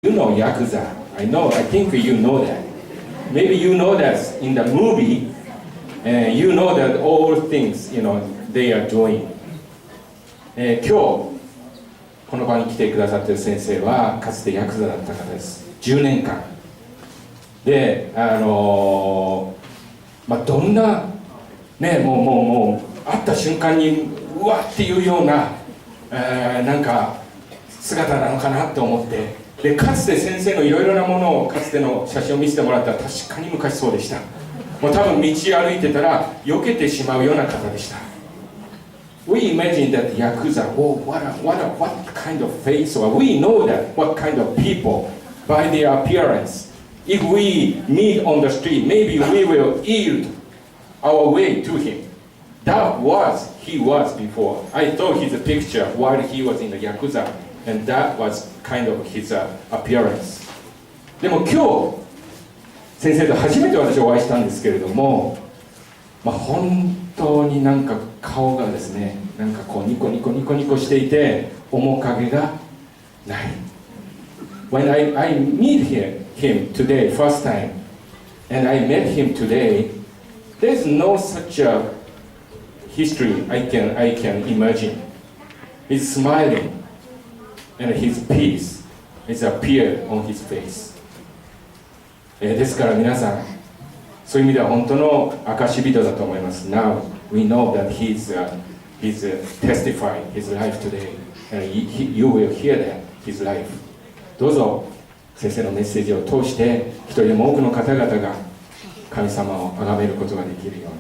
You know Yakuza. I think you know that. Maybe you know that in the movie, and you know that all things, they are doing. 今日、この場に来てくださっている先生は、かつてヤクザだった方です。10年間。で、どんな、もう、会った瞬間に、うわっていうような、なんか、姿なのかなって思って、でかつて先生のいろいろなものをかつての写真を見せてもらったら確かに昔そうでした。もう多分道歩いてたら避けてしまうような方でした。We imagine that Yakuza, what kind of face, or we know that what kind of people by their appearance. If we meet on the street, maybe we will yield our way to him. That was he was before. I saw his picture while he was in the Yakuza.And that was kind of his appearance. でも今日先生と初めて私お会いしたんですけれども、本当になんか顔がですね、なんかこうニコニコしていて面影がない。When I meet him today, first time, and I met him today, there's no such a history I can imagine. He's smiling.And his peace is appeared on his face. ですから皆さん、そういう意味では本当の証人だと思います。Now we know that he's testifying his life today, and you will hear that his life. どうぞ先生のメッセージを通して一人でも多くの方々が神様を崇めることができるように。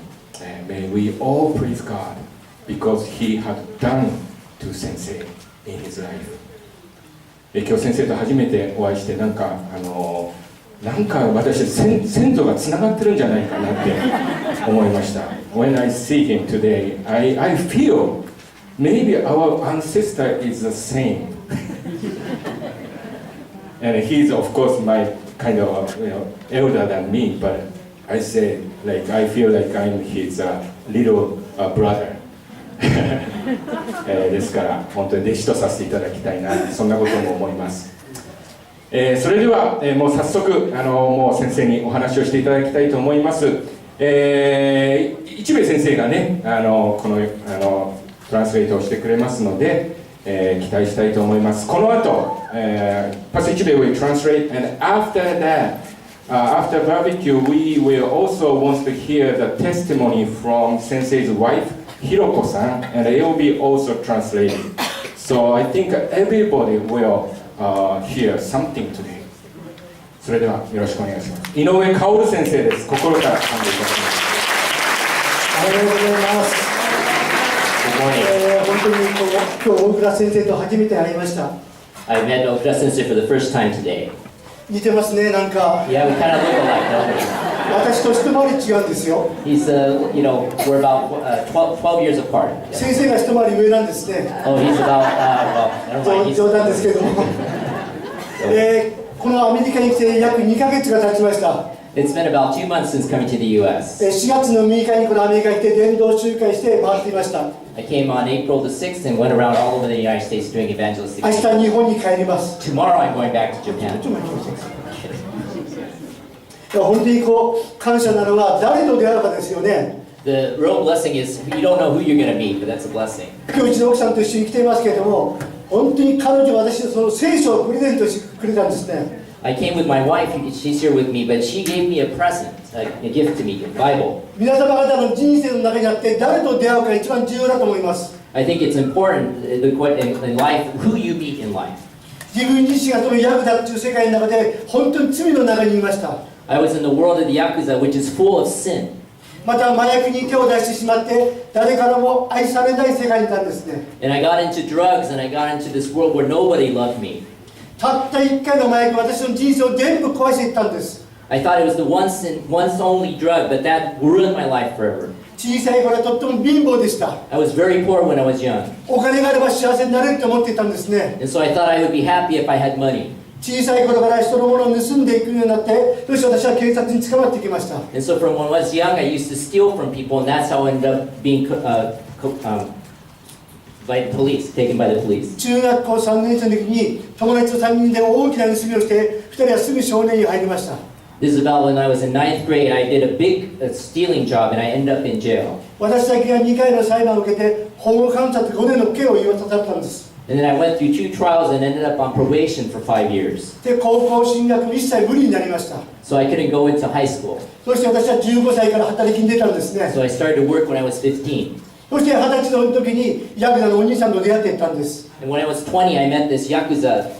May we all praise God because He had done to 先生 in his life.今日先生と初めてお会いしてなんか私先祖がつながってるんじゃないかなって思いました。When I see him today, I feel maybe our ancestor is the same. And he's of course my kind of elder than me, but I say like I feel like I'm his little brother.ですから本当に弟子とさせていただきたいな、そんなことも思います。それでは、もう早速もう先生にお話をしていただきたいと思います。一兵衛先生がねこのトランスレートをしてくれますので、期待したいと思います。この後、パス一兵衛 will translate, and after that、after barbecue we will also want to hear the testimony from 先生's wife.Hiroko-san, and it will be also translated. So I think everybody will hear something today. それではよろしくお願いします。井上薫先生です。心から感謝いたします。ありがとうございます。本当に今日大倉先生と初めて会いました。I met Okura Sensei for the first time today. 似てますね、なんか。Yeah, we kind of look alike, don't we? 私と一回り違うんですよ。He's, we're about 12 years apart. 先生が一回り上なんですね。Oh, he's about, never mind. 冗談ですけども。このアメリカに来て約2ヶ月が経ちました。It's been about 2 months since coming to the U.S. 4月の6日にこのアメリカに来て伝道集会して回っていました。I came on April the 6th and went around all over the United States doing evangelistic. 明日日本に帰ります。Tomorrow I'm going back to Japan. 本当に感謝なのは誰と出会うかですよね。The real blessing is you don't know who you're going to meet, but that's a blessing. 今日うちの奥さんと一緒に来ていますけれども、本当に彼女は私のその聖書をプレゼントしてくれたんですね。I came with my wife, she's here with me, but she gave me a present, a gift to me, a Bible. 皆様方の人生の中にあって誰と出会うか一番重要だと思います。I think it's important in life, who you meet in life. 自分自身がそのヤクザという世界の中で本当に罪の中にいました。I was in the world of the Yakuza, which is full of sin. また麻薬に手を出してしまって誰からも愛されない世界にいたんですね。And I got into drugs and I got into this world where nobody loved me. たった一回の麻薬私の人生を全部壊していったんです。I thought it was the once only drug, but that ruined my life forever. 小さい頃はとっても貧乏でした。I was very poor when I was young. お金があれば幸せになれると思っていたんですね。And so I thought I would be happy if I had money. 小さい頃から人のものを盗んでいくようになって、そして私は警察に捕まってきました。And so from when I was young, I used to steal from people, and that's how I ended up being by the police, taken by the police. 中学校3年生の時に友達と3人で大きな盗みをして2人はすぐ少年院に入りました。 This is about when I was in 9th grade. I did a big stealing job and I ended up in jail. 私だけが2回の裁判を受けて保護観察5年の刑を言い渡されたんです。 And then I went through 2 trials and ended up on probation for 5 years. で高校進学も一切無理になりました。 So I couldn't go into high school. そして私は15歳から働きに出たんですね。 So I started to work when I was 15. そして20歳の時にヤクザのお兄さんと出会っていったんです。 And when I was 20, I met this Yakuza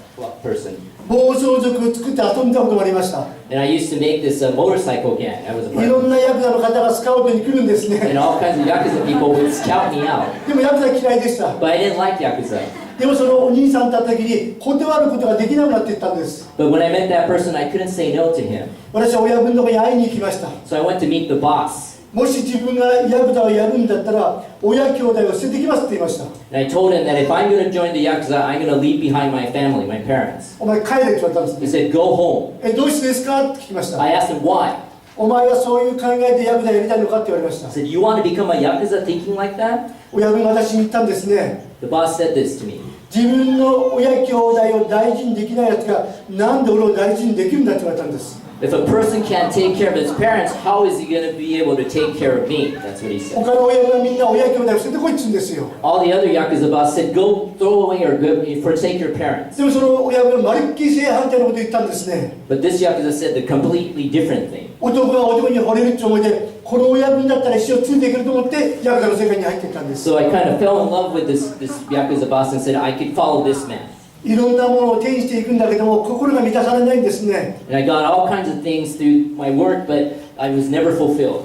person. 暴走族を作って遊んだこともありました。 And I used to make this motorcycle gang. I was a いろ part んなヤクザの方がスカウトに来るんですね。 and all kinds of Yakuza people would scout me out. でもヤクザ嫌いでした。 But I didn't like Yakuza. でもそのお兄さんと会った時に断ることができなくなっていったんです。 But when I met that person, I couldn't say no to him. 私は親分のところに会いに行きました。 So I went to meet the boss. もし自分がヤクザをやるんだったら親兄弟を捨ててきますって言いました。 And I told him that if I'm going to join the Yakuza, I'm going to leave behind my family, my parents. お前帰れって言われたんです He ね。 said, go home. どうしてですかって聞きました。 I asked him why. お前はそういう考えでヤクザやりたいのかって言われまし I た。 said, you want to become a Yakuza thinking like that? 親分が私に言ったんですね。 The boss said this to me. 自分の親兄弟を大事にできないやつがなんで俺を大事にできるんだって言われたんです。 If a person can't take care of his parents, how is he going to be able to take care of me? That's what he said. 他の親分はみんな親兄弟を捨ててこいって言うんですよ。 All the other Yakuza boss said, go throw away or go, forsake your parents. でもその親分はまるっきり正反対のことを言ったんですね。 But this Yakuza said the completely different thing. 男が男に惚れるって思いでこの親分だったら一生ついていけると思ってヤクザの世界に入っていったんです。 So I kind of fell in love with this Yakuza boss and said, I could follow this man. いろんなものを手にしていくんだけども心が満たされないんですね。 And I got all kinds of things through my work, but I was never fulfilled.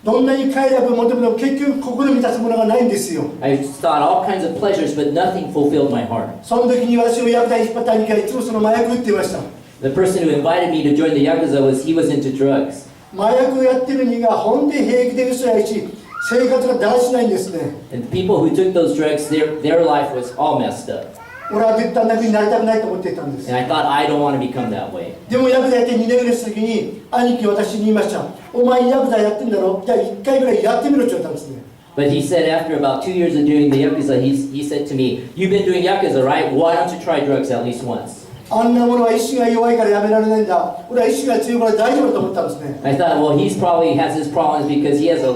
どんなに快楽を求めても結局心満たすものがないんですよ。 I thought all kinds of pleasures, but nothing fulfilled my heart. その時に私をヤクザに引っ張った兄貴はいつもその麻薬を打っていました。 The person who invited me to join the Yakuza he was into drugs. 麻薬をやってる人が本当に平気で嘘やし生活がだらしないんですね。 And the people who took those drugs, their life was all messed up. 俺は絶対あんな風になりたくないと思っていたんです。 And I thought, I don't want to become that way. でもヤクザやって2年ぐらいした時に兄貴は私に言いました。お前ヤクザやってんだろ、じゃあ1回ぐらいやってみろって言われたんですね。 But he said after about 2 years of doing the Yakuza, he said to me, you've been doing Yakuza, right? Why don't you try drugs at least once? あんなものは意志が弱いからやめられないんだ。俺は意志が強いから大丈夫だと思ったんですね。 I thought, well, he's probably has his problems because he has a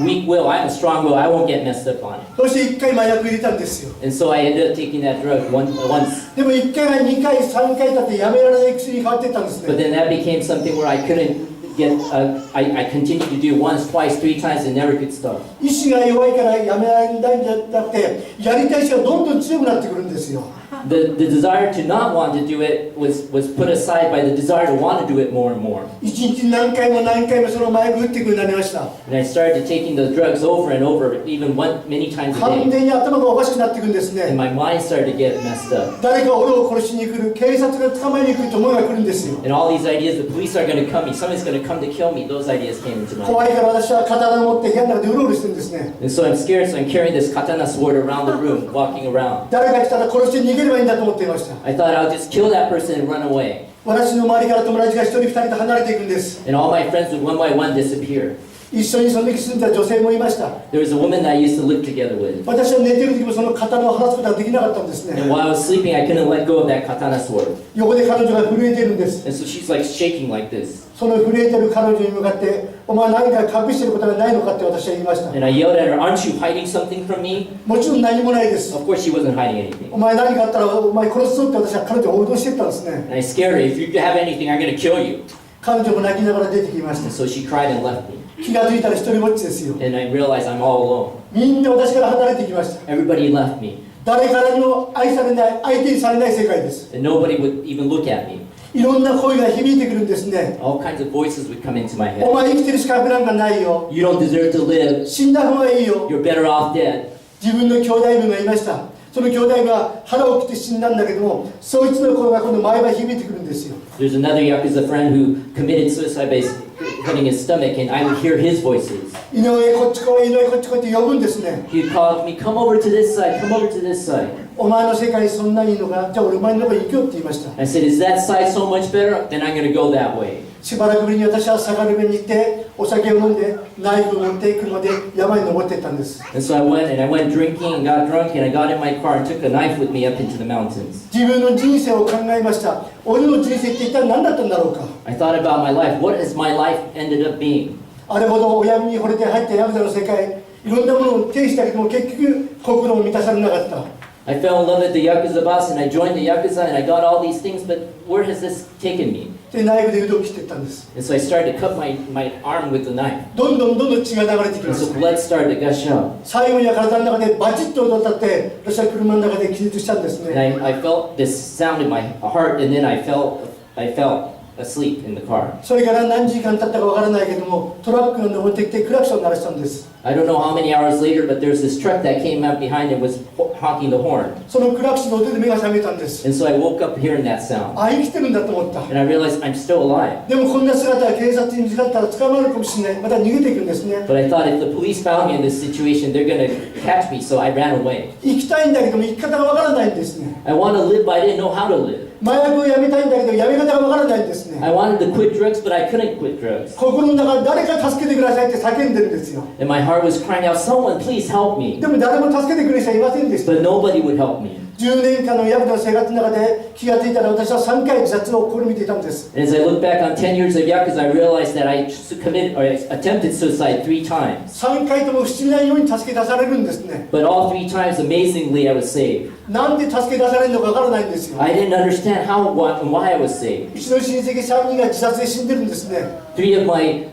weak will. I have a strong will. I won't get messed up on it. そして1回麻薬入れたんですよ。 And so I ended up taking that drug once. でも1回が2回3回経ってやめられない薬に変わっていったんです But ね。 then that became something where I couldn't get, I continued to do once, twice, 3 times and never could stop. 意志が弱いからやめられないんじゃなくてやりたい人がどんどん強くなってくるんですよ。 The desire to not want to do it was put aside by the desire to want to do it more and more. 1日何回も何回もその麻薬打っていくようになりました。 And I started taking the drugs over and over, even many times a 完 day. 全に頭がおかしくなっていくんです And ね。 my mind started to get messed up. 誰か俺を殺しに来る、警察が捕まえに来ると思いが来るんですよ。 And all these ideas, the police are going to come, somebody's going to come to kill me, those ideas came into my 怖 mind. いから私は刀を持って部屋の中でうろうろしてるんですね。 And so I'm scared, so I'm carrying this katana sword around the room, walking around. 誰が来たら殺して逃げればいいんだと思っていました。 I thought I'll just kill that person and run away. 私の周りから友達が1人2人と離れていくんです。 And all my friends would one by one disappear. 一緒にその時住んだ女性もいました。 There was a woman that I used to live together with. 私は寝てる時もその刀を離すことができなかったんですね。 And while I was sleeping, I couldn't let go of that katana sword. 横で彼女が震えてるんです。 And so she's like shaking like this. その震えてる彼女に向かって「お前何か隠してることがないのか?」って私は言いました。 And I yelled at her, aren't you hiding something from me? もちろん何もないです。 Of course she wasn't hiding お anything. 前何かあったらお前殺すぞって私は彼女を脅していったんですね。 And I scared her, if you have anything, I'm going to kill you. 彼女も泣きながら出てきまし And た。 so she cried and left me. 気が付いたら一人ぼっちですよ。 And I realized I'm all alone. みんな私から離れていきました。 Everybody left me. 誰からにも愛されない、相手にされない世界です。 And nobody would even look at me. いろんな声が響いてくるんですね。 All kinds of voices would come into my お head. 前生きてる資格なんかないよ。 You don't deserve to live. 死んだ方がいいよ。 You're better off dead. 自分の兄弟分がいました。その兄弟分は腹を切って死んだんだけども、そいつの声が今度前歯響いてくるんですよ。 There's another Yakuza friend who committed suicide by cutting his stomach, and I would hear his voices. 井上こっち来い、井上こっち来いって呼ぶんですね。 He'd call me, come over to this side, come over to this side. お前の世界そんなにいいのか、じゃあ俺お前のとこ行くよって言いました。 I said, is that side so much better? Then I'm going to go that way. しばらくぶりに私は相模に行ってお酒を飲んでナイフを持って車で山に登っていったんです。 And so I went drinking and got drunk and I got in my car and took a knife with me up into the mountains. 自分の人生を考えました。俺の人生って一体何だったんだろうか。 I thought about my life. What has my life ended up being? あれほど親に惚れて入ったヤクザの世界、いろんなものを手にしたけども結局心を満たされなかった。 I fell in love with the Yakuza boss and I joined the Yakuza and I got all these things, but where has this taken me? でナイフで腕を切っていったんです。 And so I started to cut my arm with the knife. どんどん血が流れてきま And し so た。 blood started to gush out. 最後には体の中でバチッと音が立って私は車の中で気絶したんです And ね。 I felt this sound in my heart and then I fell asleep in the car. それから何時間経ったかわからないけどもトラックが登ってきてクラクションを鳴らしたんです。 I don't know how many hours later, but there's this truck that came up behind and was honking the horn. そのクラクションの音で目が覚めたんです。 And so I woke up hearing that sound. あ、生きてるんだと思った。 And I realized I'm still alive. でもこんな姿は警察に見つかったら捕まるかもしれない。また逃げていくんですね。 But I thought if the police found me in this situation, they're going to catch me, so I ran away. 生きたいんだけども生き方がわからないんですね。 I wanted to live, but I didn't know how to live. 麻薬をやめたいんだけどやめ方がわからないんですね。 I wanted to quit drugs, but I couldn't quit drugs. 心の中で誰か助けてくださいって叫んでるんですよ。 And my heart was crying out, someone please help me. でも誰も助けてくれる人はいませんでした。 But nobody would help me. 10年間のヤクザの生活の中で気がついたら私は3回自殺を試みていたんです。 And as I look back on 10 years of Yakuza, I realized that I committed or attempted suicide 3 times. 3回とも不思議なように助け出されるんですね。 But all 3 times, amazingly, I was saved. なんで助け出されるのかわからないんですよ。 I didn't understand how and why I was saved. うちの親戚3人が自殺で死んでるんですね。 3 of my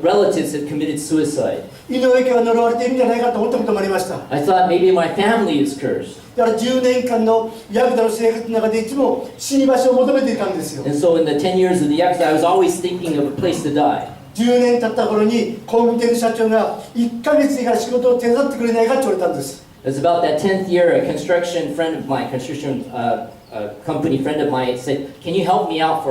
relatives had committed suicide. 井上家が呪われているんじゃないかと思ったこともありました。 I thought maybe my family is cursed. だから10年間のヤクザの生活の中でいつも死に場所を求めていたんですよ。 And so in the 10 years of the Yakuza, I was always thinking of a place to die. 10年経った頃に工務店の社長が1ヶ月以下仕事を手伝ってくれないかって言われたんです。 It was about that 10th year, a construction company friend of mine said, can you help me out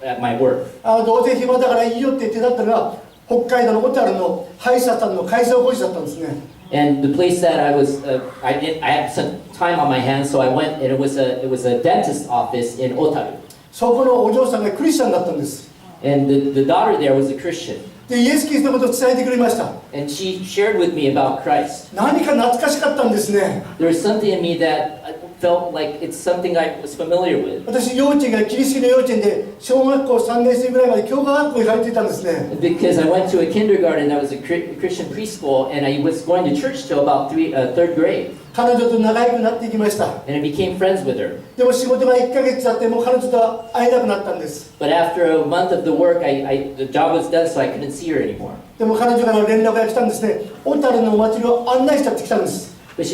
at my work? どうせ暇だからいいよって手伝ったのが北海道の小樽の歯医者さんの改装工事だったんですね。 And the place that I was, I had some time on my hands, so I went, and it was a dentist office in Otaru. そこのお嬢さんがクリスチャンだったんです。 And the daughter there was a Christian. で、イエス・キリストのことを伝えてくれました。 And she shared with me about Christ. 何か懐かしかったんですね。 There was something in me that felt like it's something I was familiar with. 私、幼稚園がキリスト教の幼稚園で小学校3年生ぐらいまで教科学校に通っていたんですね。 Because I went to a kindergarten that was a Christian preschool, and I was going to church till about third grade. 彼女と仲良くなっていきました。 And I became friends with her. でも仕事が1ヶ月経ってもう彼女とは会えなくなったんです。 But after a month of the work, the job was done, so I couldn't see her anymore. でも彼女から連絡が来たんですね。小樽のお祭りを案内したって来たんです。 But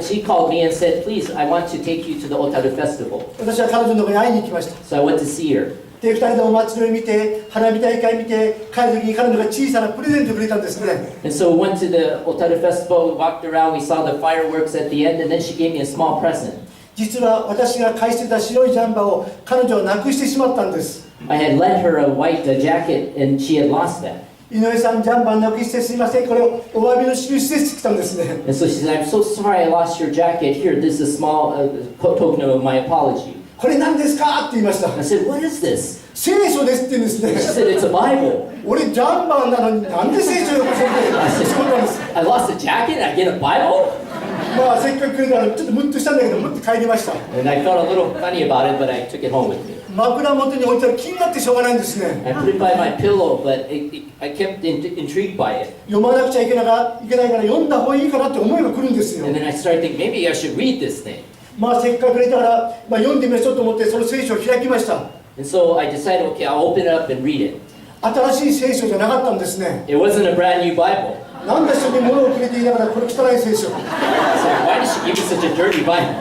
she called me and said, please, I want to take you to the Otaru festival. 私は彼女のところに会いに行きました。 So I went to see her. で、2人でお祭りを見て、花火大会見て、帰る時に彼女が小さなプレゼントをくれたんですね。 And so we went to the Otaru festival, we walked around, we saw the fireworks at the end, and then she gave me a small present. 実は私が返してた白いジャンパーを彼女はなくしてしまったんです。 I had lent her a white jacket, and she had lost that. 井上さん、ジャンパーなくしてすいません。これをお詫びの印ですって来たんですね。 And so she said, I'm so sorry I lost your jacket. Here, this is a small token of my apology. これ何ですかって言いました。 I said, what is this? 聖書ですって言うんです She ね。 said, it's a Bible. 俺ジャンパーなのになんで聖書をよこせってしまったんです。 I lost a jacket and I get a Bible? まあせっかくくれたらちょっとムッとしたんだけど、ムッと帰りました。 And I felt a little funny about it, but I took it home with me. 枕元に置いたら気になってしょうがないんですね。 I put it by my pillow, but I kept intrigued by it. 読まなくちゃいけないから読んだ方がいいかなって思いが来るんですよ。 And then I started thinking, maybe I should read this thing. まあせっかくくれたから、読んでみましょうと思ってその聖書を開きました。 And so I decided, okay, I'll open it up and read it. 新しい聖書じゃなかったんですね。 It wasn't a brand new Bible. なんで人に物をくれていながらこれ汚い聖書。 So why did she give me such a dirty Bible?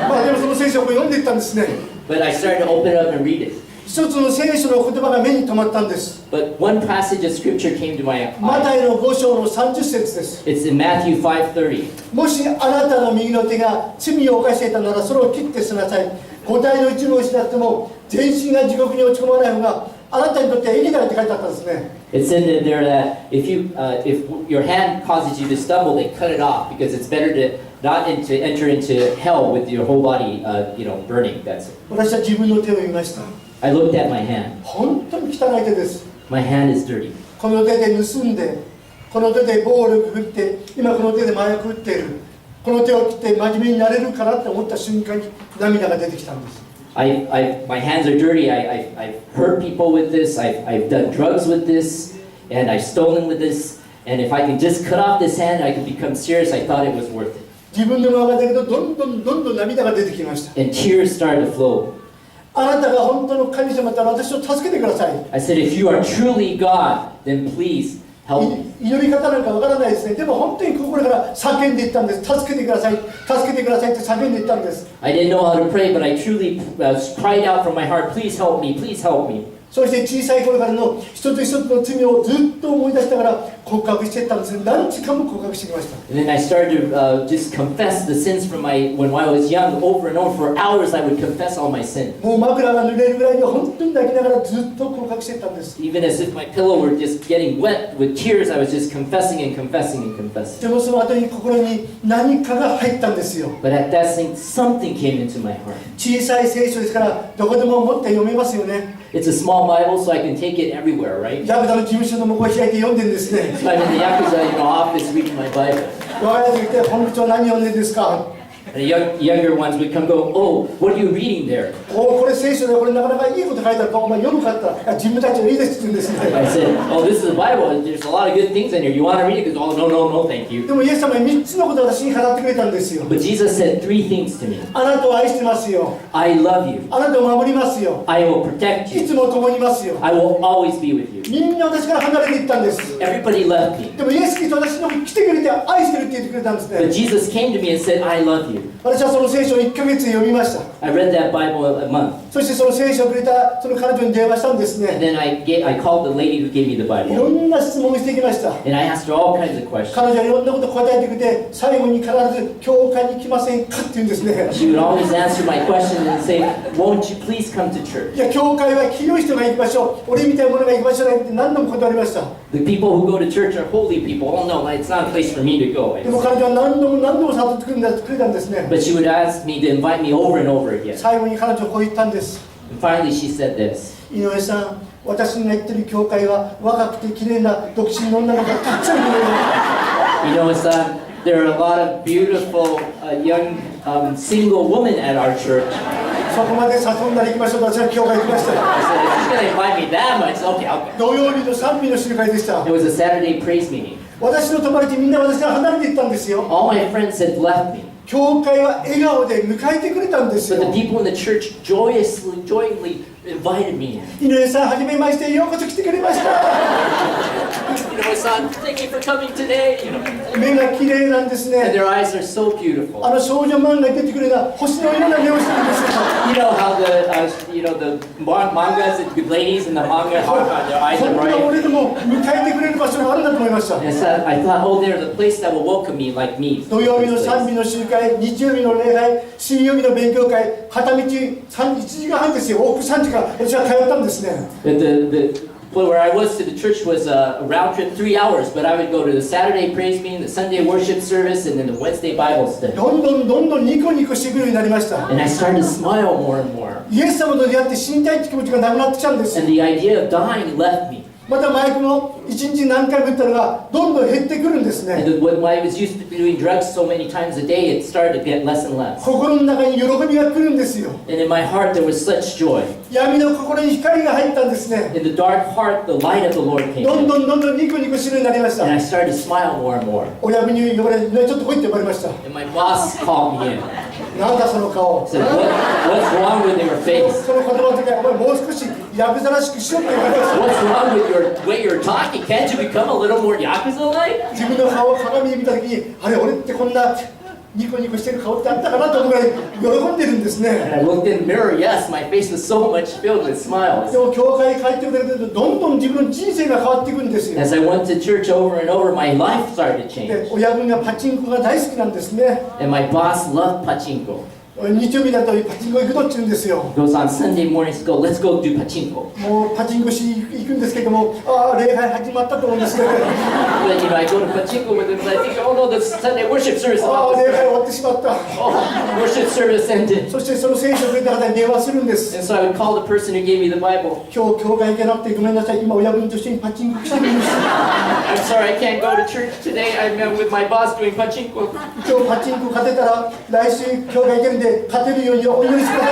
まあでもその聖書を読んでいったんですね。 But I started to open it up and read it. 一つの聖書の言葉が目に留まったんです。 But one passage of scripture came to my マ eye. タイの5章の30節です。 It's in Matthew 5:30. もしあなたの右の手が罪を犯していたならそれを切って捨てなさい。五体の一部を失っても全身が地獄に落ち込まない方があなたにとっては益だって書いてあったんですね。 It's in there that if your hand causes you to stumble, then cut it off because it's better to not enter into hell with your whole body, burning. That's it. 私は自分の手を見ました。I looked at my hand. 本当に汚い手です。 My hand is dirty. この手で盗んで、この手で暴力振って、今この手で麻薬振っている。この手を切って真面目になれるかなって思った瞬間に涙が出てきたんです。My hands are dirty. I've hurt people with this. I've done drugs with this. And I've stolen with this. And if I can just cut off this hand, I could become serious. I thought it was worth it. 自分でも分かったけど、どんどん涙が出てきました。 And tears started to flow. あなたが本当の神様だったら私を助けてください。 I said, if you are truly God, then please help me. 祈り方なんか分からないですね。でも本当に心から叫んでいったんです。助けてください。助けてくださいって叫んでいったんです。 I didn't know how to pray, but I truly cried out from my heart, please help me, please help me. そして小さい頃からの一つ一つの罪をずっと思い出しながら告白していったんです。何時間も告白してきました。 And then I started to just confess the sins from when I was young, over and over. For hours I would confess all my sins. もう枕が濡れるぐらいに本当に泣きながらずっと告白していったんです。 Even as if my pillow were just getting wet with tears, I was just confessing and confessing and confessing. でもその後に心に何かが入ったんですよ。 But at that thing, something came into my heart. 小さい聖書ですからどこでも持って読めますよね。 It's a small Bible, so I can take it everywhere, right? ヤクザの事務所の向こう開いて読んでるんですね。 So I'm in the Yakuza office reading my Bible. 我が家に来て本部長何読んでるんですか。 And the younger ones would come go, oh, what are you reading there? おこれ聖書でこれなかなかいいこと書いてあるからお前読むかったら自分たちはいいですって言うんですね。 I said, oh, this is the Bible. There's a lot of good things in here. You want to read it? Because, oh, no, thank you. でもイエス様は3つのことを私に語ってくれたんですよ。 But Jesus said 3 things to me. あなたを愛してますよ。 I love you. あなたを守りますよ。 I will protect い you. つも共にいますよ。 I will always be with you. みんな私から離れていったんです。 Everybody left me. でもイエス・キリストは私の来てくれて愛してるって言ってくれたんです But ね。 Jesus came to me and said, I love you. 私はその聖書を1ヶ月読みました。 I read that Bible a month. そしてその聖書をくれたその彼女に電話したんです And ね。 then I called the lady who gave me the いろ Bible. んな質問をしてきました。 And I asked her all kinds of questions. 彼女はいろんなことを答えてくれて、最後に必ず教会に来ませんかって言うんですね。 She would always answer my questions and say, won't you please come to church? いや、教会は清い人が行きましょう。俺みたいなものが行きましょうって何度も断りました。 The people who go to church are holy people. Oh no, it's not a place for me to go. でも彼女は何度も誘ってくれたんですね。 But she would ask me to invite me over and over again. 最後に彼女はこう言ったんです。 And finally she said this. 井上さん、私が行ってる教会は若くて綺麗な独身の女の子がたくさんいる。 You know, son, there are a lot of beautiful young single women at our church. そこまで誘んだら行きましょうと私は教会行きました。 I said, if she's going to invite me that much, okay, I'll go. 土曜日の賛美の集会でした。 It was a Saturday praise meeting. 私の友達みんな私から離れていったんですよ。 All my friends had left me. 教会は笑顔で迎えてくれたんです But よ。 the people in the church joyously invited me in. 井上さん、はじめまして、ようこそ来てくれました。 You know, son, thank you for coming today. You know, 目が綺麗なんです and ね。 their eyes are so beautiful. 少女漫画に出てくるような星のような目をしてるんですよ。 You know how the mangas, the ladies in the manga, how their eyes そ are んな bright. 俺でも迎えてくれる場所があるんだと思いました。 And so I thought, oh, there's a place that will welcome me like me. 土曜日の賛美の集会、日曜日の礼拝、水曜日の勉強会、片道1時間半ですよ。往復3時間、私は通ったんですね。 Where I was to the church was a round trip 3 hours, but I would go to the Saturday praise meeting, the Sunday worship service, and then the Wednesday Bible study. どんどんニコニコしてくるようになりました。 And I started to smile more and more. イエス様と出会って死にたいって気持ちがなくなってきたんです。 And the idea of dying left me. また麻薬も1日何回も言ったのがどんどん減ってくるんですね。 And when I was used to doing drugs so many times a day, it started to get less and less. 心の中に喜びが来るんですよ。 And in my heart, there was such joy. 闇の心に光が入ったんですね。 In the dark heart, the light of the Lord came どん in. どんニコニコするようになりまし And た。 I started to smile more and more. 親分に呼ばれて、ちょっと来いって呼ばれました。 And my boss called me in. なんだその顔。 Said, what's wrong with your face? その言葉の時は、お前もう少しヤクザらしくしようって言われました。 What's wrong with your way you're talking? Can't you become a little more Yakuza-like? 自分の顔を鏡で見た時に、あれ、俺ってこんなニコニコしてる顔ってあったかなと思うぐらい喜んでるんですね。 And I looked in the mirror, yes, my face was so much filled with smiles. でも教会に帰ってくれるとどんどん自分の人生が変わっていくんですよ。 As I went to church over and over, my life started to で change. 親分がパチンコが大好きなんですね。 And my boss loved pachinko. 日曜日だとパチンコ行くとっちゅうんですよ。 Goes on Sunday mornings, let's go do pachinko. もうパチンコし行くんですけども、ああ礼拝始まったと思うんですけど、But I go to pachinko with them, and I think, oh no, the Sunday worship service. ああ礼拝終わってしまった。 Oh, worship service ended. そしてその聖書をくれた方に電話するんです。 And so I would call the person who gave me the Bible. 今日教会行けなくてごめんなさい。今親分と一緒にパチンコしてるんです。 I'm sorry, I can't go to church today. I'm with my boss doing pachinko. 今日パチンコ勝てたら来週教会行けるんで勝てるようにお祈りしてくださ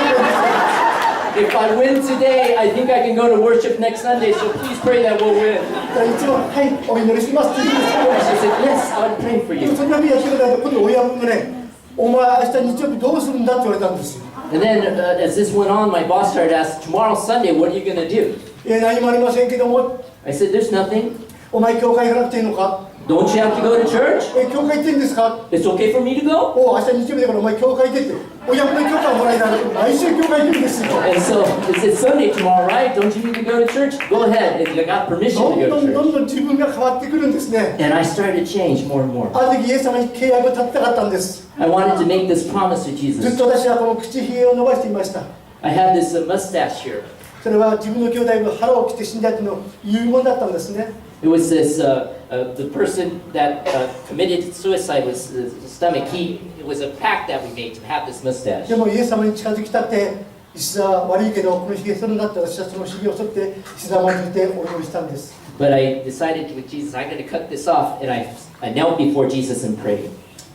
い。 If I win today, I think I can go to worship next Sunday. So please pray that we'll win. いつもはいお祈りしますって言うんです She said, yes, I'll pray for けど、 you. そんなにやってくれたら今度親分がね、お前明日日曜日どうするんだって言われたんですよ。 And then as this went on, my boss started asking, tomorrow Sunday, what are you going to do? 何もありませんけども、 I said, there's nothing. お前教会行かなくていいのか？ Don't you have to go to church? 教会行っていいんですか？ It's okay for me to go? お明日日曜日だからお前教会行ってって親分の許可をもらいながら毎週教会行くんですよ。 And so it's Sunday tomorrow, right? Don't you need to go to church? Go ahead. And I got permission ど to んど go ん to ど church. んどん自分が変わってくるんですね。 And I started to change more and more. ある時イエス様に契約を立てたかったんです。 I wanted to make this promise to ずっ Jesus. と私はこの口ひげを伸ばしていました。 I had this mustache here. それは自分の兄弟が腹を切って死んだっていうのを遺言だったんですね。 It was this, the person that committed suicide was the stomach. It was a pact that we made to have this mustache. でもイエス様に近づきたって石沢悪いけどこのひげ剃るんだって私はそのひげを剃って石沢までいてお祈りしたんです。 But I decided with Jesus, I'm going to cut this off. And I knelt before Jesus and prayed.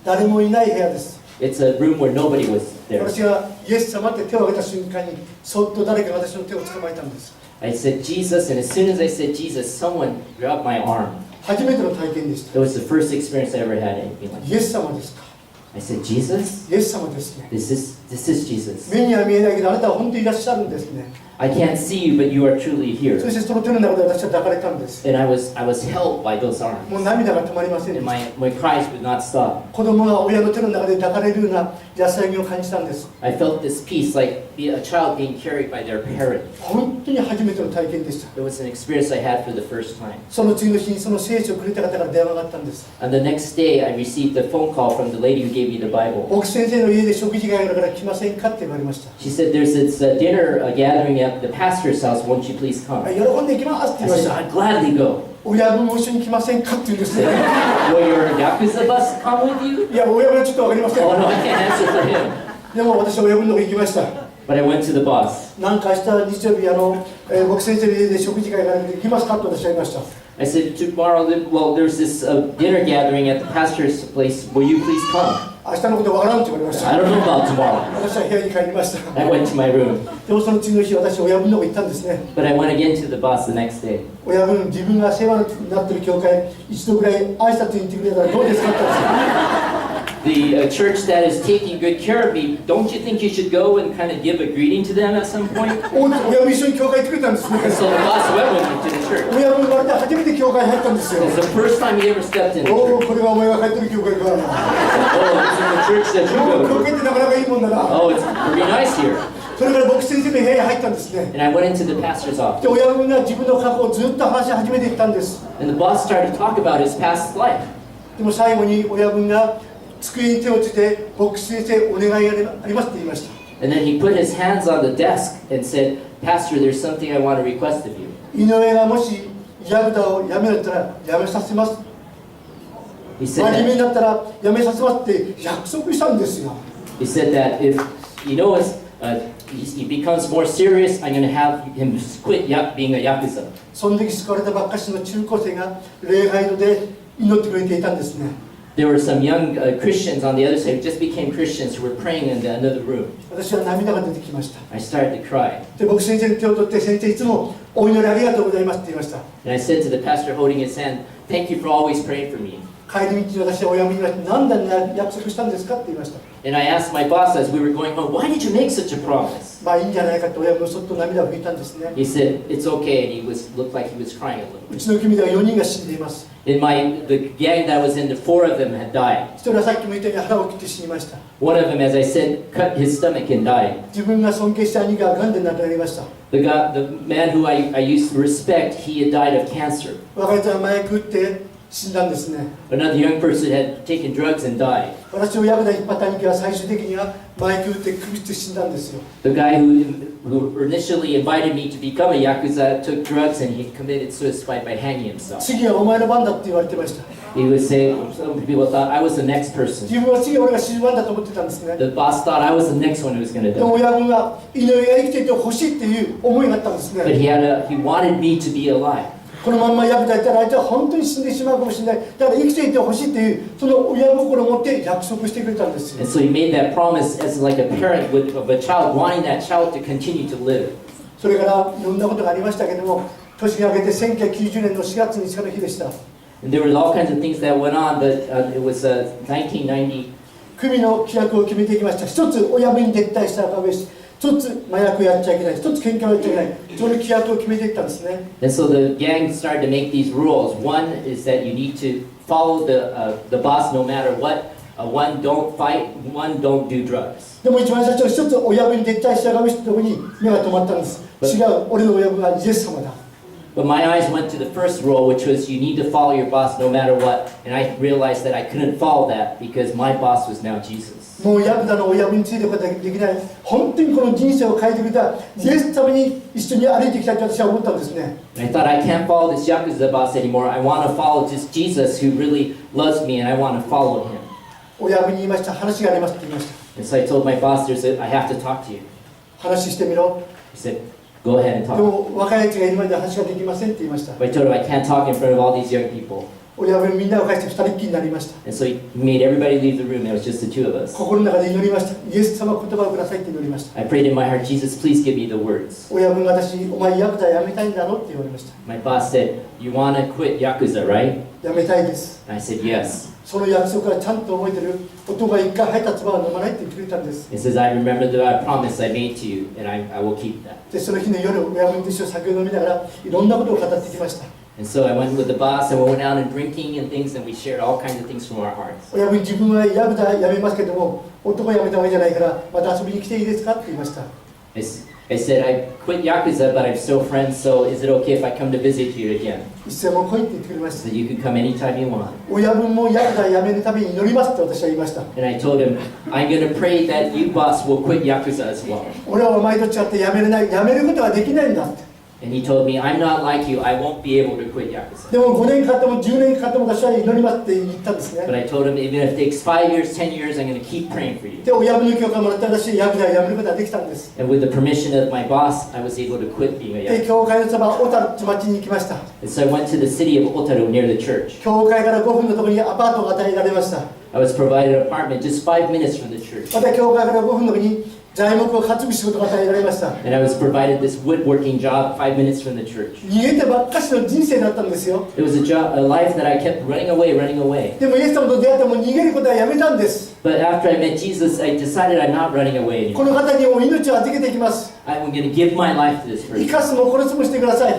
誰もいない部屋です。 It's a room where nobody was there. 私がイエス様って手を挙げた瞬間にそっと誰かが私の手を捕まえたんです。 I said Jesus, and as soon as I said Jesus, someone grabbed my arm. 初めての体験でした。 It was the first experience I ever had anything like イエ that. ス様ですか？ I said, Jesus? イエス様ですね。 This is Jesus. 目には見えないけどあなたは本当にいらっしゃるんですね。 I can't see you, but you are truly そ here. してその手の中で私は抱かれたんです。 And I was held by those もう arms. 涙が止まりませんで And した。 my cries would not stop. 子供が親の手の中で抱かれるような安らぎを感じたんです。 I felt this peace like a child being carried by their parent. 本当に初めての体験でした。 It was an experience I had for the first time. その次の日にその聖書をくれた方から電話があったんです。 And the next day, I received a phone call from the lady who gave me the Bible. 牧師先生の家で食事会があるから来ませんかって言われました。 She said, there's this dinner gathering at the pastor's house. Won't you please come? 喜んで行きますって言 I いまし said, た。 I'd gladly go. 親分も一緒に来ませんかって言うんですね。 Will your Yakuza bus come with you? いや、親分はちょっとわかりません。 Oh no, I can't answer for him. でも私は親分の方行きました。 But I went to the boss. なんか明日日曜日牧師先生の家で食事会があるので行きますかと私は言いました。 I said, tomorrow, well, there's this dinner gathering at the pastor's place. Will you please come? 明日のことわからんって言われまし I た。 don't know about tomorrow. 私は部屋に帰りました。 I went to my room. でもその次の日私親分の方行ったんですね。 But I went again to the boss the next day. 親分、自分が世話になってる教会一度ぐらい挨拶に行ってくれたらどうですかって言ったんですよ。 The church that is taking good care of me, don't you think you should go and kind of give a greeting to them at some point? 親分一緒に教会行ってくれたんですね。 And so the boss went with me to the church. 親分生まれて初めて教会入ったんですよ。 It's the first time he ever stepped in the おお、 church. これがお前が入ってる教会か。 Oh, this is the church that you 教 go 会 to. ってなかなかいいもんだな。 Oh, it's pretty nice here. それから牧師先生の部屋に入ったんですね。 And I went into the pastor's office. で、親分が自分の過去をずっと話し始めていったんです。 And the boss started to talk about his past life. でも最後に親分が机に手をついて牧師先生お願いがありますって言いました。 And then he put his hands on the desk and said, Pastor, there's something I want to request of you. 井上がもしヤクザを辞めるったら辞めさせます。 He 真 said 面目に that, なったら辞めさせますって約束したんですよ。 he said that if he becomes more serious, I'm going to have him quit being a Yakuza. その時救われたばっかしの中高生が礼拝堂で祈ってくれていたんですね。 There were some young Christians on the other side who just became Christians who were praying in another room. 私は涙が出てきました。 I started to cry. で、牧師先生に手を取って先生いつもお祈りありがとうございますって言いました。 And I said to the pastor holding his hand, thank you for always praying for me. 帰り道に私は親分に言いました。何で約束したんですかって言いました。 And I asked my boss as we were going home, why did you make such a promise? まあいいんじゃないかって親分そっと涙を拭いたんですね。 He said, it's okay, and he looked like he was crying a little う bit. ちの組では4人が死んでいます。 The gang that I was in, the 4 of them had died. 一人はさっきも言ったように腹を切って死にました。 One of them, as I said, cut his stomach and died. 自分が尊敬した兄が癌で亡くなりました。 The man who I used to respect, he had died of cancer. 若い人は麻薬打って死んだんですね。 Another young person had taken drugs and died. 私をヤクザ引っ張った兄貴は最終的には麻薬打って首つって死んだんですよ。 The guy who initially invited me to become a yakuza took drugs and he committed suicide by hanging himself. 次はお前の番だって言われてました。 He would say, some people thought I was the next person. 自分は次俺が死ぬ番だと思ってたんですね。 The boss thought I was the next one who was going to でも die. 親分が井上が生きていてほしいっていう思いがあったんですね。 But he wanted me to be alive. このまんまヤクザ行ったらあいつは本当に死んでしまうかもしれない。だから生きていてほしいっていうその親心を持って約束してくれたんですよ。 And so he made that promise as like a parent of a child, wanting that child to continue to live. それからいろんなことがありましたけども、年が明けて1990年の4月5日の日でした。 And there were all kinds of things that went on, but it was 1990. 組の規約を決めていきました。一つ親分に撤退したらべし、一つ麻薬やっちゃいけない、一つ喧嘩をやっちゃいけない、その規約を決めていったんですね。 And so the gang started to make these rules. One is that you need to follow the boss no matter what. One, don't fight. One, don't do drugs. でも一番最初一つ親分に撤退したらべしのところに目が止まったんです。違う、俺の親分はイエス様だ。 But my eyes went to the first rule, which was you need to follow your boss no matter what. And I realized that I couldn't follow that because my boss was now Jesus. もうヤクザの親分についていくことができない。本当にこの人生を変えてくれたイエス様に一緒に歩いていきたいと私は思ったんですね。 And I thought I can't follow this Yakuza boss anymore. I want to follow just Jesus who really loves me and I want to follow him. 親分に言いました。話がありますって言いました。 And so I told my boss, I have to talk to you. 話してみろ。 He said, go ahead and で talk. も若いやつがいる前で話ができませんって言いました。 But I told him I can't talk in front of all these young people. 親分みんなを返して二人っきりになりました。 And so he made everybody leave the room. It was just the two of us. 心の中で祈りました。イエス様言葉をくださいって祈りました。 I prayed in my heart, Jesus, please give me the words. 親分が私、お前ヤクザやめたいんだろって言われました。 My boss said, you want to quit Yakuza, right? やめたいです。 And I said, yes. その約束はちゃんと覚えてる。音が一回入った唾は飲まないって言ってくれたんです。 It says, I remember the promise I made to you, and I will keep that. で、その日の夜、親分と一緒に酒を飲みながらいろんなことを語ってきました。 And so I went with the boss, and we went out and drinking and things, and we shared all kinds of things from our hearts. 親分、自分はヤクザやめますけども、男やめた方がいいじゃないから、また遊びに来ていいですかって言いました。 I said, I quit Yakuza, but I'm still friends, so is it okay if I come to visit you again? 一斉も来いって言ってくれまし So た。 you can come anytime you want. 親分もヤクザやめるために祈りますって私は言いました。 And I told him, I'm going to pray that you, boss, will quit Yakuza as well. 俺はお前と違ってやめれない、やめることができないんだって。 And he told me, I'm not like you, I won't be able to quit Yakuza. でも5年かかっても10年かかっても私は祈りますって言ったんです But ね。 I told him, even if it takes 5 years, 10 years, I'm going to keep praying for you. で、親分の許可をもらって私はヤクザやめることができたんです。 And with the permission of my boss, I was able to quit being a で、 Yakuza. 教会のそば、小樽って町に行きました。 And so I went to the city of Otaru near the church. 教会から5分のところにアパートが与えられました。 I was provided an apartment just 5 minutes from the church. また教会から5分のところに材木を担ぐ仕事が与えられました。 And I was provided this woodworking job 5 minutes from the church. 逃げてばっかしの人生だったんですよ。 It was a life that I kept running away. でもイエス様と出会っても逃げることはやめたんです。 But after I met Jesus, I decided I'm not running away こ anymore. の方にも命を預けていきます。 I'm going to give my life to this 生 person. かすも殺すもしてください。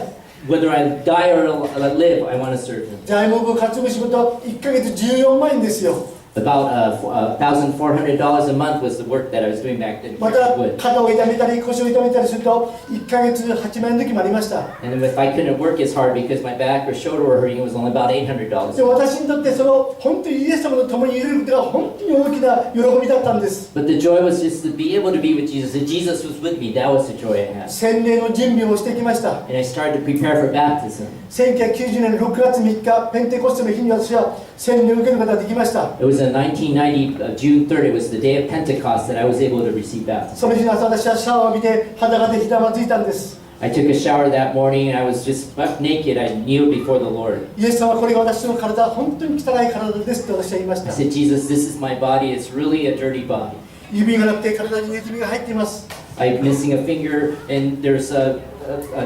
Whether I die or live, I want to serve him. 材木を担ぐ仕事、1ヶ月14万円ですよ。 About $1,400 a month was the work that I was doing back then. また Wood. 肩を痛めたり腰を痛めたりすると1ヶ月8万円の時もありました。 And then if I couldn't work as hard because my back or shoulder were hurting, it was only about $800. でも私にとってその本当にイエス様と共にいることが本当に大きな喜びだったんです。 But the joy was just to be able to be with Jesus. If Jesus was with me, that was the joy I had. 洗礼の準備をしてきました。 And I started to prepare for baptism. 1990年6月3日ペンテコステの日に私は洗礼を受けることができました。 It was in 1990, June 3rd. It was the day of Pentecost that I was able to receive baptism. その日の朝私はシャワーを浴びて裸でひざまずいたんです。 I took a shower that morning and I was just buck naked. I kneeled before the Lord. イエス様はこれが私の体、本当に汚い体ですと私は言いまし I た。 said, Jesus, this is my body. It's really a dirty body. 指がなくて体にネズミが入っています。 I'm missing a finger and there's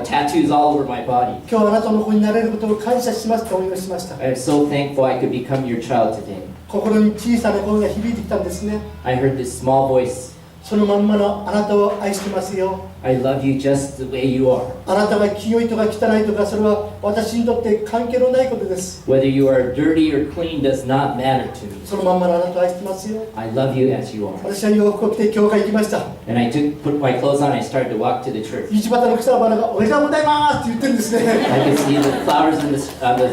tattoos all over my body. 今日あなたの子になれることを感謝しますとお祈りしました。 I am so thankful I could become your child today. 心に小さな声が響いてきたんですね。 I heard this small voice. そのまんまのあなたを愛してますよ。 I love you just the way you are. あなたが清いとか汚いとか、それは私にとって関係のないことです。 Whether you are dirty or clean does not matter to me. そのまんまのあなたを愛してますよ。 I love you as you are. 私は洋服を着て教会行きました。 And I put my clothes on and I started to walk to the church. 道端の草花がおめでとうございますって言ってるんですね。 I could see the flowers on the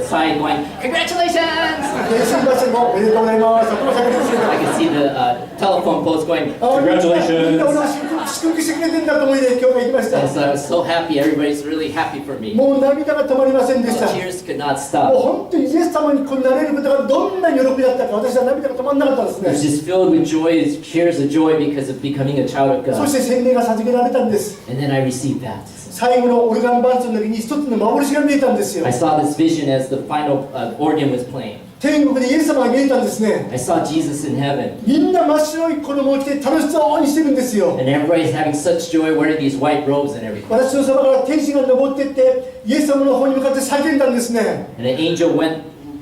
side going, congratulations! すみません、もうおめでとうございます。この先ですね。 I could see the telephone poles going, あ、みんな Congratulations 俺を祝福してくれてんだと思いで教会行きまし and た。 so I was so happy. Everybody's really happy for me. もう涙が止まりませんでした。も Tears could not う stop. 本当にイエス様にこうなれることがどんな喜びだったか、私は涙が止まらなかったんです I was ね。 just filled with joy, tears of joy because of becoming a child of そ God. して洗礼が授けられたんです。 And then I received baptism. 最後のオルガン伴奏の時に一つの幻が見えたんですよ。 I saw this vision as the final organ was playing. 天国でイエス様が見えたんですね。 I saw Jesus in heaven. みんな真っ白い衣を着て楽しそうにしてるんですよ。 And everybody's having such joy wearing these white robes and everything. 私のそばから天使が登っていってイエス様の方に向かって叫んだんですね。 And an angel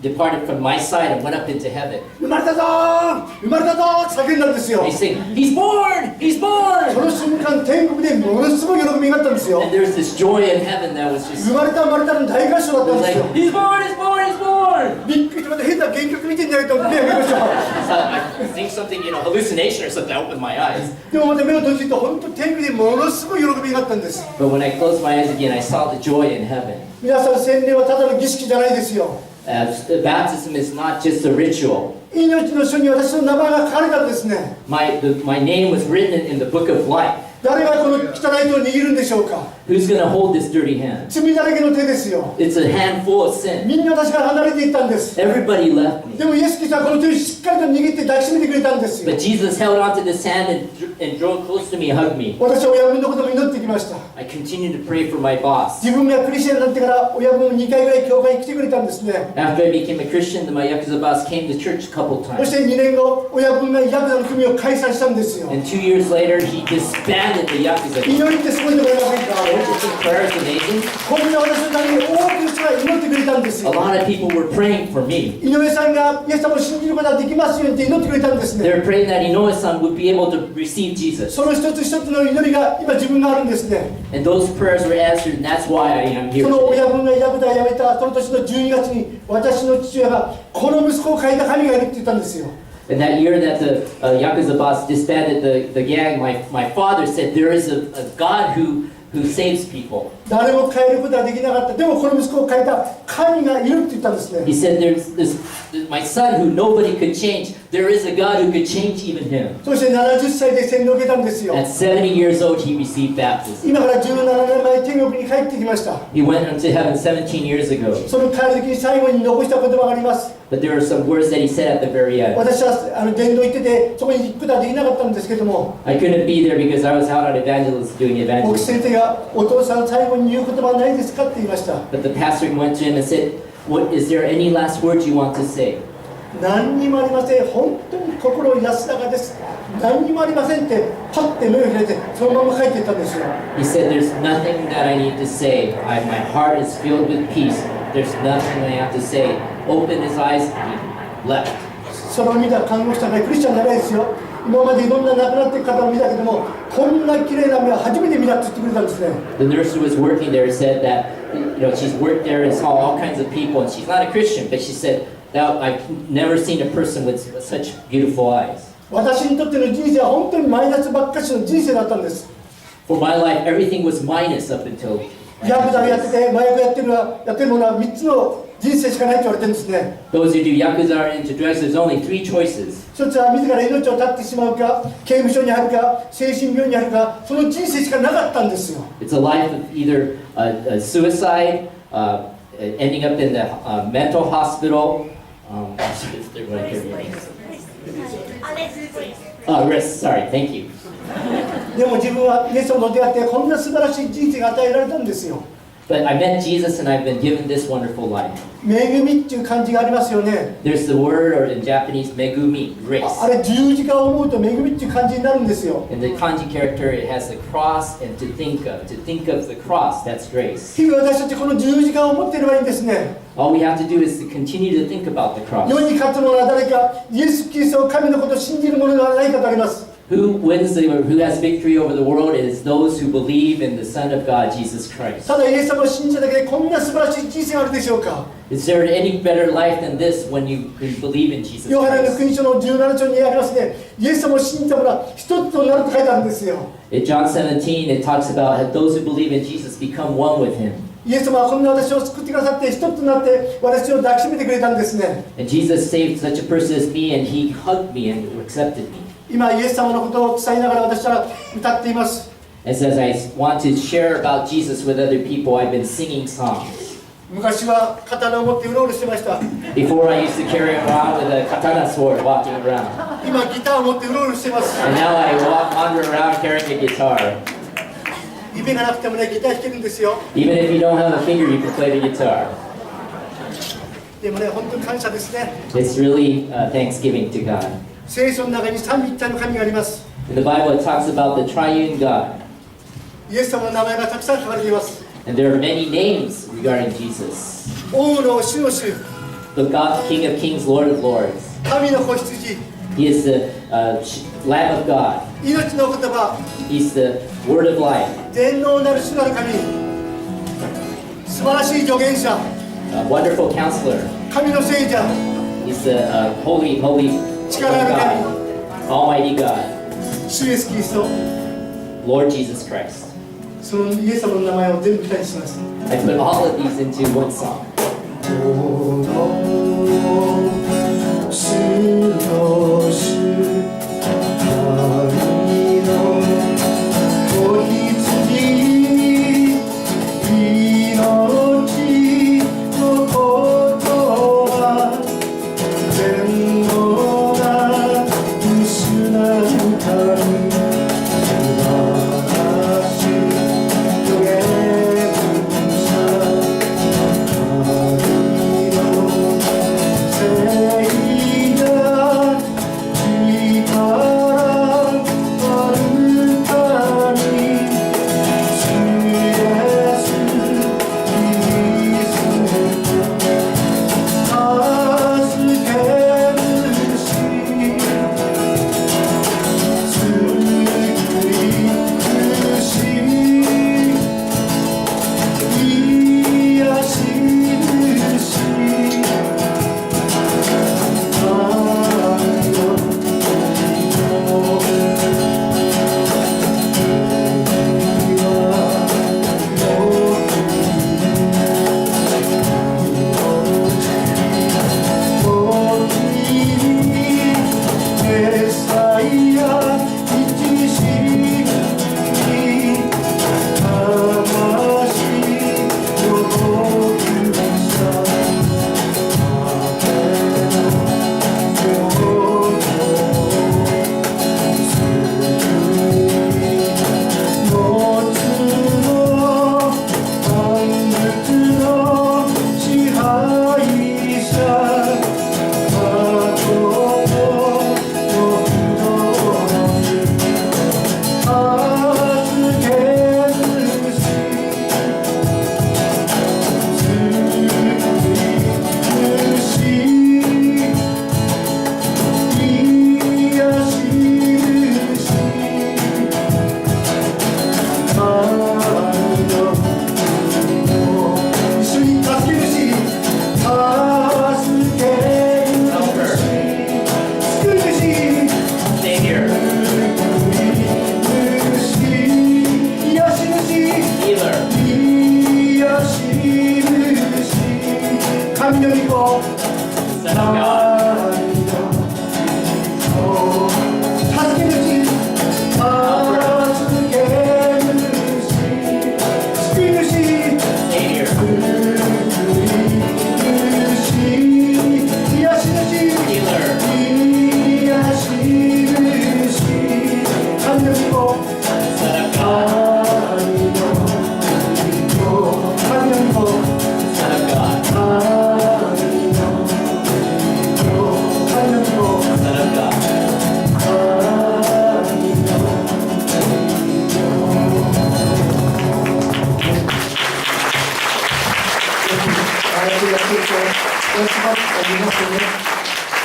departed from my side and went up into heaven. 生まれたぞー、生まれたぞーって叫んだんですよ。 They say, he's born! He's そ born! の瞬間天国でものすごい喜びがあったんですよ。 And there's this joy in heaven that was just, 生まれたの大合唱だっ it たん was ですよ。 like, he's born! He's born! He's born! びっくりしてまた変な原曲見てんじゃないと思って目を開けました。 So I think something, hallucination or something. I opened my eyes. でもまた目を閉じると本当天国でものすごい喜びがあったんです。 But when I closed my eyes again, I saw the joy in heaven. 皆さん洗礼はただの儀式じゃないですよ。Baptism is not just a ritual. 命の書に私の名前が書かれたんですね。 My name was written in the book of life. 誰がこの汚い手を握るんでしょうか。 Who's going to hold this dirty hand? 罪だらけの手ですよ。 It's a handful of sin. みんな私から離れていったんです。 Everybody left me. でもイエス・キリストはこの手をしっかりと握って抱きしめてくれたんですよ。 But Jesus held onto this hand and drove close to me, hugged me. 私は親分のことも祈ってきました。 I continued to pray for my boss. 自分がクリスチャンになってから親分も2回ぐらい教会に来てくれたんですね。 After I became a Christian, my Yakuza boss came to church a couple そ times. して2年後、親分がヤクザの組を解散したんですよ。 And 2 years later, he disbanded the Yakuza. 祈りってすごいと思いませんか。 Don't you think prayer is amazing? こんな私のために多くの人が祈ってくれたんです A よ。 lot of people were praying for me. 井上さんがイエス様を信じることができますようにって祈ってくれたんですね。 They were praying that Inoue-san would be able to receive Jesus. その一つ一つの祈りが今自分があるんですね。 And those prayers were answered, and that's why I am here その today. 親分がヤクザを辞めたその年の12月に私の父親がこの息子を書いた神がいるって言ったんですよ。 And that year that the Yakuza boss disbanded the gang, my father said, there is a God who saves people. 誰も変えることはできなかった。でもこの息子を書いた神がいるって言ったんですね。 He said, my son who nobody could change, there is a God who could change even him. そして70歳で洗礼を受けたんですよ。 At 70 years old, he received baptism. 今から17年前天国に帰ってきました。 He went into heaven 17 years ago. その帰る時に最後に残した言葉があります。 But there are some words that he said at the very end. 私は伝道行っててそこに行くことはできなかったんですけども、 I couldn't be there because I was out on evangelism doing 牧 evangelism. 師先生がお父さん最後に言う言葉はないですかって言いました。 But the pastor went to him and said, is there any last words you want to say? 何にもありません。本当に心安らかです。何にもありませんってパッて目を開いてそのまま帰っていったんですよ。 He said, there's nothing that I need to say. My heart is filled with peace. There's nothing I have to say. Opened his eyes and he left. それを見た看護師さんがクリスチャンじゃないですよ。今までいろんな亡くなっている方を見たけども、こんな綺麗な目は初めて見たって言ってくれたんですね。 The nurse who was working there said that, she's worked there and saw all kinds of people, and she's not a Christian, but she said, that I've never seen a person with such beautiful eyes. 私にとっての人生は本当にマイナスばっかしの人生だったんです。 For my life, everything was minus up until ヤクザをやってて麻薬やってるものは3つの人生しかないと言われてるんですね。 those who do Yakuza or into drugs, there's only 3 choices. 一つは自ら命を絶ってしまうか、刑務所に入るか、精神病院に入るか、その人生しかなかったんですよ。 It's a life of either a suicide, ending up in the mental hospital, arrest, sorry, thank you. でも自分はイエスと出会ってこんな素晴らしい人生が与えられたんですよ。 But I met Jesus and I've been given this wonderful life. 恵みっていう漢字がありますよね。 There's the word, or in Japanese, megumi, grace. あれ十字架を思うと恵みっていう漢字になるんですよ。 In the kanji character, it has the cross and to think of the cross, that's grace. 日々私たちこの十字架を持っていればいいんですね。 All we have to do is to continue to think about the cross. 世に勝つ者は誰か、イエス・キリストを神のことを信じる者ではないかとあります。Who has victory over the world? It is those who believe in the Son of God, Jesus Christ. ただイエス様を信じただけでこんな素晴らしい人生があるでしょうか。 Is there any better life than this when you believe in Jesus ヨハネの Christ? 福音書の17章にありますね、イエス様を信じた者は一つとなると書いてあるんですよ。 In John 17, it talks about how those who believe in Jesus become one with Him. イエス様はこんな私を救ってくださって一つとなって私を抱きしめてくれたんですね。 And Jesus saved such a person as me, and He hugged me and accepted me. 今イエス様のことを伝えながら私は歌っています。 And as I want to share about Jesus with other people, I've been singing songs. 昔は刀を持ってうろうろしてました。 Before I used to carry around with a katana sword walking around. 今ギターを持ってうろうろしてます。 And now I wander around carrying a guitar. 指がなくてもね、ギター弾けるんですよ。 Even if you don't have a finger, you can play the guitar. でもね、本当に感謝ですね。 It's really thanksgiving to God. 聖書の中に三位一体の神があります。 In the Bible, it talks about the triune God. イエス様の名前がたくさん書かれています。 And there are many names regarding Jesus. 王の主の主、 The God, King of Kings, Lord of Lords. 神の子羊、 He is the Lamb of God. 命の言葉、 He's the Word of Life. 全能なる主なる神、素晴らしい助言者、 A wonderful Counselor. 神の聖者、 He's the holy,力ある神、 God. Almighty God. 主イエスキリスト、 Lord Jesus Christ. そのイエス様の名前を全部歌にします。 I put all of these into one song. 主の主、神の子羊、命のことは全能なる主なる神、素晴らしい助言者、神の聖な力ある神、主イエスキリスト、助け主、救い主、癒し主、Savior. Healer. 神の御子、 Son of God. 助け主、助け主、救い主、 Savior. 癒し主、 Healer. 癒し主、神の御子、 Son of God. 神の御子、 Son of God. 神の御子、 Son of God. ありがとうございます。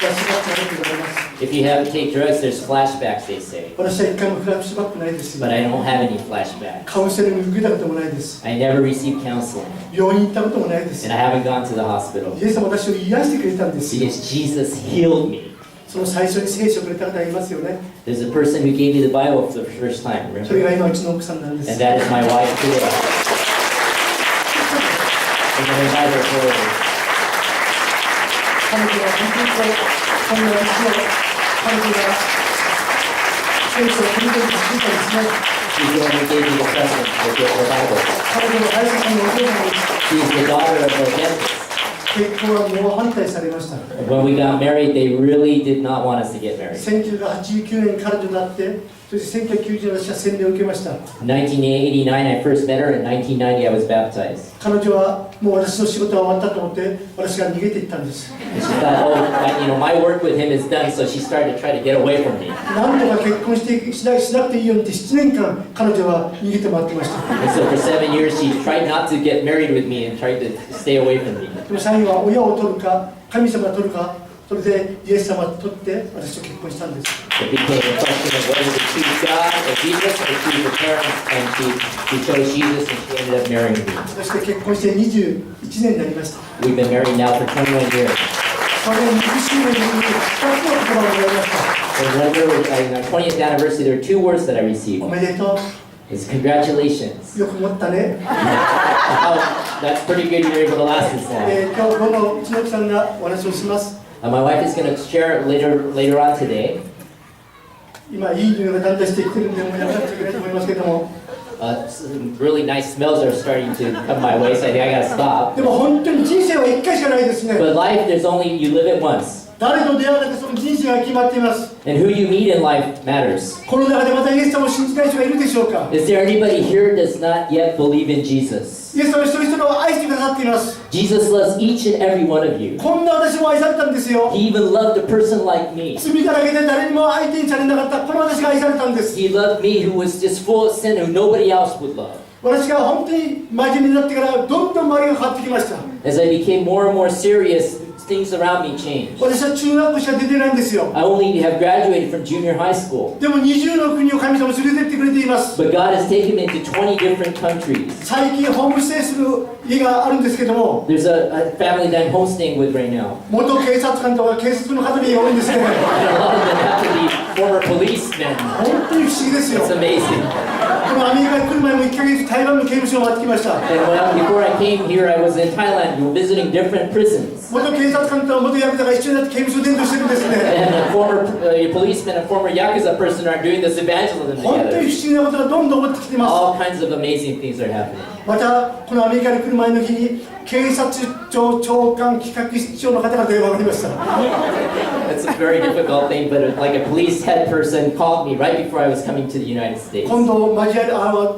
ックありがとうございます。 If you haven't taken drugs, there's flashbacks, they say. 私は一回もフラッシュバックないです。 But I don't have any flashbacks. カウンセリング受けたこともないです。 I never received counseling, 病院行ったこともないです。 and I haven't gone to the hospital. イエス様は私を癒してくれたんですよ。 Because Jesus healed me. その最初に聖書をくれた方がいますよね。 There's a person who gave me the Bible for the first time, それ remember? が今うちの奥さんなんです。 And that is my wife today. And then I invite her forward. 彼女は本当にこんな私を彼女が聖書をプレゼントしていたんですね。 She's the one who gave me the present, the Bible. 彼女の大切なお嬢さんです。 She's the daughter of a dentist. 結婚はもう反対されました。 When we got married, they really did not want us to get married. 1989年彼女になって、そして1990年私は洗礼を受けました。 In 1989, I first met her. In 1990, I was baptized. 彼女はもう私の仕事は終わったと思って私が逃げていったんです。 And she thought, oh, my work with him is done, so she started to try to get away from me. なんとか結婚しなくていいようにって7年間彼女は逃げて回ってました。 And so for 7 years, she tried not to get married with me and tried to stay away from me. でも最後は親を取るか神様を取るか、それでイエス様を取って私と結婚したんです。 It became a question of whether to choose God or Jesus or choose her parents, and she chose Jesus, and she ended up marrying me. そして結婚して21年になりました。 We've been married now for 21 years. その20周年の時に2つの言葉をもらいました。 And remember, in our 20th anniversary, there are 2 words that I received. おめでとう。 It's congratulations. よく持ったね。 Oh, that's pretty good you're able to last this long. 今日午後うちの奥さんがお話をします。 My wife is going to share it later on today. 今いい匂いがだんだんしてきてるんでもうやめなくちゃいけないと思いますけども。 Some really nice smells are starting to come my way, so I think I gotta stop. でも本当に人生は1回しかないですね。 But life, there's only, you live it once. 誰と出会うだけその人生が決まっています。 And who you meet in life matters. この中でまたイエス様を信じない人がいるでしょうか。 Is there anybody here who does not yet believe in Jesus? イエス様は一人一人を愛してくださっています。 Jesus loves each and every one of you. こんな私も愛されたんですよ。 He even loved a person like me. 罪だらけで誰にも相手にされなかったこの私が愛されたんです。 He loved me who was just full of sin who nobody else would love. 私が本当に真面目になってからどんどん周りが変わってきました。 As I became more and more serious, things around me changed. 私は中学校しか出てないんですよ。 I only have graduated from junior high school. でも20の国を神様連れてってくれています。 But God has taken me to 20 different countries. 最近ホームステイする家があるんですけども、 There's a family that I'm hosting with right now. 元警察官とか警察の方に多いんですね。 And a lot of them have to be former policemen. 本当に不思議ですよ。 It's amazing. このアメリカに来る前も1ヶ月台湾の刑務所を回ってきました。 And before I came here, I was in Thailand visiting different prisons. 元警察官と元ヤクザが一緒になって刑務所伝道してるんですね。 And a former policeman and former Yakuza person are doing this evangelism 本当に together. 不思議なことがどんどん起こってきています。 All kinds of amazing things are happening. またこのアメリカに来る前の日に警察庁長官企画室長の方が電話がありました。 It's a very difficult thing, but like a police head person called me right before I was coming to the United States. 今度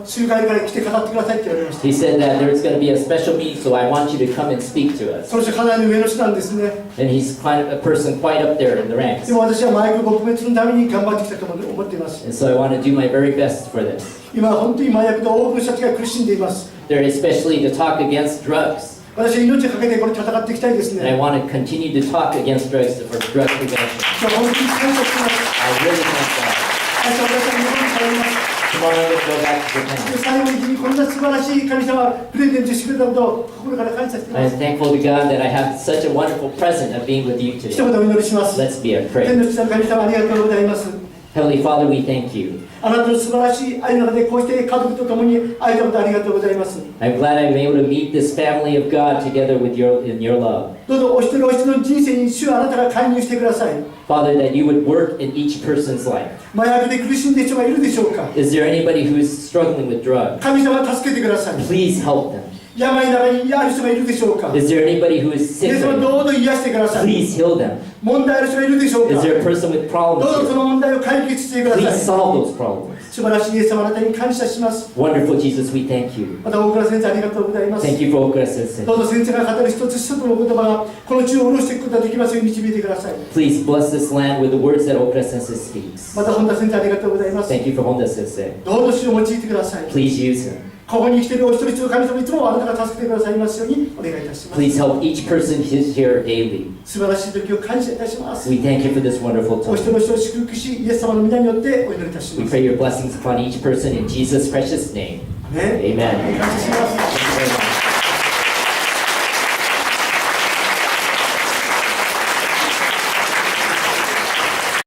集会から来て語ってくださいって言われました。 He said that there's going to be a special meeting, so I want you to come and speak to us. その人かなり上の人なんですね。 And he's kind of a person quite up there in the ranks. でも私は麻薬撲滅のために頑張ってきたと思っています。 And so I want to do my very best for this. 今本当に麻薬で多くの人たちが苦しんでいます。 There, especially to talk against drugs. 私は命をかけてこれ戦っていきたいです And I ね。 want to continue to talk against drugs for drug prevention. 今日本当に感謝しています。 I really thank God. 明日私は日本に帰ります。 Tomorrow I'm going to go back to で Japan. 最後に君こんな素晴らしい神様プレゼントしてくれたことを心から感謝していま I'm す。 thankful to God that I have such a wonderful present of being with you 一 today. 言お祈りします。 Let's be a 天 prayer. の父なる神様ありがとうございます。 Heavenly Father, we thank you. あなたの素晴らしい愛の中でこうして家族と共に会えたことありがとうございます。 I'm glad I'm able to meet this family of God together with in your love. どうぞお一人お一人の人生に主はあなたが介入してください。 Father, that you would work in each person's life. 麻薬で苦しんでいる人がいるでしょうか。 Is there anybody who is struggling with drugs? 神様助けてください。 Please help them. 病の中にある人がいるでしょうか。 Is there anybody who is イエ sick? ス様 Right now? どうぞ癒してください。 Please heal them. 問題ある人がいるでしょう Is か。 there a person with どう problems ぞそ here? の問題を解決してくだ Please さい。 solve those problems. 素晴らしいイエス様あなたに感謝します。 Wonderful Jesus, we thank you. また大倉先生ありがとうございます。 Thank you for Okura Sensei. どうぞ先生が語る一つ一つの言葉がこの地を下ろしていくことができますように導いてください。 Please bless this land with the words that Okura Sensei speaks. また本田先生ありがとうございます。 Thank you for Honda Sensei. どうぞ主を用いてください。 Please use him. ここに生きているお一人一人神様、いつもあなたが助けてくださいますようにお願いいたします。 Please help each person here daily. 素晴らしい時を感謝いたします。 We thank you for this wonderful お一人 time. お一人を祝福し、イエス様の皆によってお祈りいたし We ます。 pray your blessings upon each person in Jesus' precious name. ね、 Amen. 感謝します。